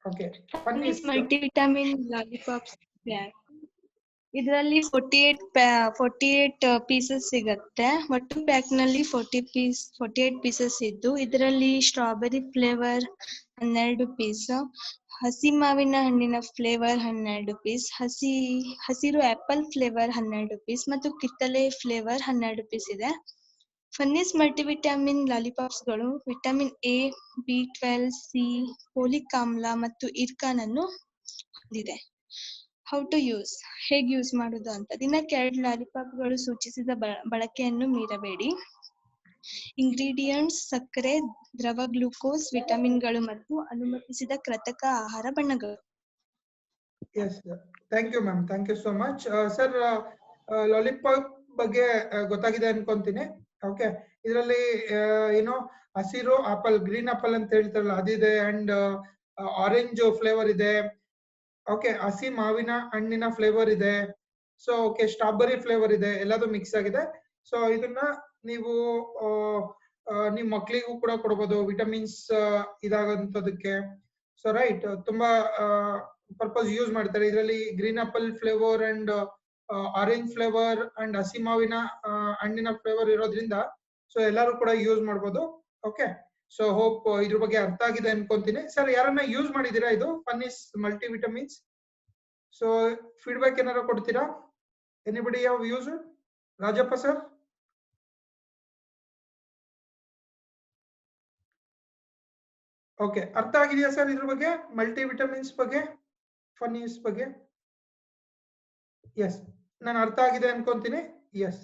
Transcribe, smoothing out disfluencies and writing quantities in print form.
Okay Funnies multivitamin lollipops pack. ಇದರಲ್ಲಿ 48 pieces ಸಿಗುತ್ತೆ. ಒಟ್ಟು ಪ್ಯಾಕ್ ನಲ್ಲಿ 48 ಪೀಸಸ್ ಇದ್ದು, ಇದರಲ್ಲಿ ಸ್ಟ್ರಾಬೆರಿ ಫ್ಲೇವರ್ 12 ಪೀಸ್, ಹಸಿ ಮಾವಿನ ಹಣ್ಣಿನ ಫ್ಲೇವರ್ 12 ಪೀಸ್, ಹಸಿರು ಆಪಲ್ ಫ್ಲೇವರ್ 12 ಪೀಸ್ ಮತ್ತು ಕಿತ್ತಳೆ ಫ್ಲೇವರ್ 12 ಪೀಸ್ ಇದೆ. ಫನ್ನಿಸ್ ಮಲ್ಟಿವಿಟಮಿನ್ ಲಾಲಿಪಾಪ್ಸ್ಗಳು vitamin A, B12, C, folic ಆಮ್ಲ ಮತ್ತು ಇರ್ಕಾನ್ ಅನ್ನು ಹೊಂದಿದೆ. ಹೌ ಟು ಯೂಸ್, ಹೇಗೆ ಯೂಸ್ ಮಾಡುವುದು ಅಂತ. ದಿನಕ್ಕೆ 2 ಲಾಲಿಪಾಪ್ಗಳು ಸೂಚಿಸಿದ ಬಳಕೆಯನ್ನು ಮೀರಬೇಡಿ. ಇಂಗ್ರೀಡಿಯೆಂಟ್ಸ್: ಸಕ್ಕರೆ, ದ್ರವ ಗ್ಲೂಕೋಸ್, ವಿಟಮಿನ್ಗಳು ಮತ್ತು ಅನುಮತಿಸಿದ ಕೃತಕ ಆಹಾರ ಬಣ್ಣಗಳು. Yes, thank you ma'am, thank you so much. Sir, lollipop ಬಗ್ಗೆ ಗೊತ್ತಾಗಿದೆ ಅನ್ಕೊಂತೀನಿ. ಓಕೆ, ಇದರಲ್ಲಿ ಏನೋ ಹಸಿರು ಆಪಲ್, ಗ್ರೀನ್ ಆಪಲ್ ಅಂತ ಹೇಳ್ತಾರಲ್ಲ ಅದಿದೆ, ಅಂಡ್ ಆರೆಂಜ್ ಫ್ಲೇವರ್ ಇದೆ. ಓಕೆ, ಹಸಿ ಮಾವಿನ ಹಣ್ಣಿನ ಫ್ಲೇವರ್ ಇದೆ. ಸೊ ಓಕೆ, ಸ್ಟ್ರಾಬೆರಿ ಫ್ಲೇವರ್ ಇದೆ, ಎಲ್ಲದೂ ಮಿಕ್ಸ್ ಆಗಿದೆ. ಸೊ ಇದನ್ನ ನೀವು ನಿಮ್ ಮಕ್ಕಳಿಗೂ ಕೂಡ ಕೊಡ್ಬೋದು, ವಿಟಮಿನ್ಸ್ ಇದಾಗಂತದಕ್ಕೆ. ಸೊ ರೈಟ್, ತುಂಬಾ ಪರ್ಪಸ್ ಯೂಸ್ ಮಾಡ್ತಾರೆ. ಇದರಲ್ಲಿ green apple flavour and orange flavour and ಹಸಿ ಮಾವಿನ ಹಣ್ಣಿನ ಫ್ಲೇವರ್ ಇರೋದ್ರಿಂದ ಸೊ ಎಲ್ಲರೂ ಕೂಡ ಯೂಸ್ ಮಾಡ್ಬೋದು. ಓಕೆ, ಸೊ ಹೋಪ್ ಇದ್ರ ಬಗ್ಗೆ ಅರ್ಥ ಆಗಿದೆ ಅನ್ಕೊಂತೀನಿ. ಸರ್, ಯಾರನ್ನ ಯೂಸ್ ಮಾಡಿದೀರಾ ಇದು ಫನ್ನಿಸ್ ಮಲ್ಟಿವಿಟಮಿನ್ಸ್? ಸೊ ಫೀಡ್ಬ್ಯಾಕ್ ಏನಾರ ಕೊಡ್ತೀರಾ? Anybody have used? Rajappa sir? Okay, ಅರ್ಥ ಆಗಿದೆಯಾ ಸರ್ ಇದ್ರ ಬಗ್ಗೆ, ಮಲ್ಟಿವಿಟಮಿನ್ಸ್ ಬಗ್ಗೆ, ಫನ್ನಿಸ್ ಬಗ್ಗೆ? ಎಸ್, ನಾನು ಅರ್ಥ ಆಗಿದೆ ಅನ್ಕೊಂತೀನಿ. ಎಸ್.